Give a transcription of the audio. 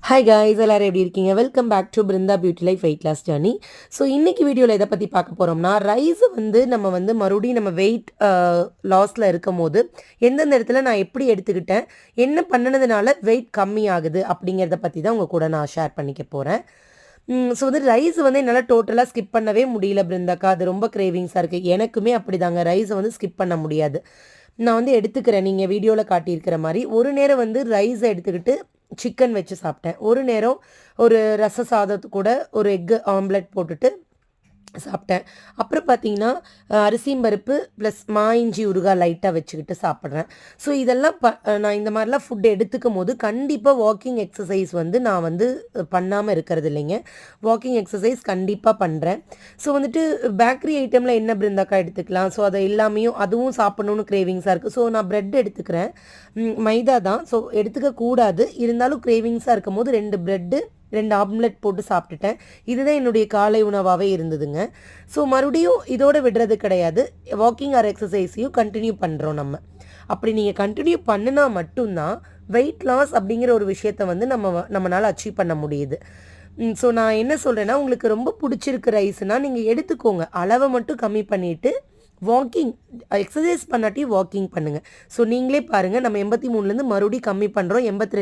Hi guys, எல்லாரும் எப்படி இருக்கீங்க? Welcome back to Brinda beauty life weight loss journey. So இன்னைக்கு வீடியோவில் எதை பற்றி பார்க்க போகிறோம்னா, ரைஸ் நம்ம மறுபடியும் நம்ம வெயிட் லாஸில் இருக்கும் போது எந்தெந்த இடத்துல நான் எப்படி எடுத்துக்கிட்டேன், என்ன பண்ணினதுனால வெயிட் கம்மி ஆகுது அப்படிங்கிறத பற்றி தான் உங்கள் கூட நான் ஷேர் பண்ணிக்க போகிறேன். ஸோ ரைஸ் என்னால் டோட்டலாக ஸ்கிப் பண்ணவே முடியல பிருந்தாக்கா. அது ரொம்ப கிரேவிங்ஸாக இருக்குது. எனக்குமே அப்படி தாங்க, ரைஸை ஸ்கிப் பண்ண முடியாது. நான் எடுத்துக்கிறேன், நீங்கள் வீடியோவில் காட்டியிருக்கிற மாதிரி. ஒரு நேரம் ரைஸை எடுத்துக்கிட்டு சிக்கன் வச்சு சாப்பிட்டேன். ஒரு நேரம் ஒரு ரச சாதத்து கூட ஒரு எக்கு ஆம்லெட் போட்டுட்டு சாப்பிட்டேன். அப்புறம் பார்த்தீங்கன்னா அரிசியும் பருப்பு ப்ளஸ் இஞ்சி ஊறுகாய் லைட்டாக வச்சுக்கிட்டு சாப்பிட்றேன். ஸோ இதெல்லாம் நான் இந்த மாதிரிலாம் ஃபுட் எடுத்துக்கும் போது கண்டிப்பாக வாக்கிங் எக்ஸசைஸ் நான் பண்ணாமல் இருக்கிறது இல்லைங்க. வாக்கிங் எக்ஸசைஸ் கண்டிப்பாக பண்ணுறேன். ஸோ பேக்கரி ஐட்டமில் என்ன பிருந்தாக்கா எடுத்துக்கலாம். ஸோ அதை எல்லாமையும் அதுவும் சாப்பிட்ணுன்னு கிரேவிங்ஸாக இருக்குது. ஸோ நான் ப்ரெட் எடுத்துக்கிறேன். மைதா தான், ஸோ எடுத்துக்கக்கூடாது. இருந்தாலும் கிரேவிங்ஸாக இருக்கும் போது 2 ப்ரெட்டு 2 ஆம்லெட் போட்டு சாப்பிட்டுட்டேன். இதுதான் என்னுடைய காலை உணவாகவே இருந்ததுங்க. ஸோ மறுபடியும் இதோடு விடுறது கிடையாது. வாக்கிங் ஆர் எக்ஸசைஸையும் கண்டினியூ பண்ணுறோம் நம்ம. அப்படி நீங்கள் கண்டினியூ பண்ணினா மட்டும்தான் வெயிட் லாஸ் அப்படிங்கிற ஒரு விஷயத்தை நம்மளால் அச்சீவ் பண்ண முடியுது. ஸோ நான் என்ன சொல்கிறேன்னா, உங்களுக்கு ரொம்ப பிடிச்சிருக்கு ரைஸ்னால் நீங்கள் எடுத்துக்கோங்க. அளவை மட்டும் கம்மி பண்ணிவிட்டு வாக்கிங் எக்ஸசைஸ் பண்ணாட்டி வாக்கிங் பண்ணுங்கள். ஸோ நீங்களே பாருங்கள், நம்ம 83லேருந்து மறுபடியும் கம்மி பண்ணுறோம். 82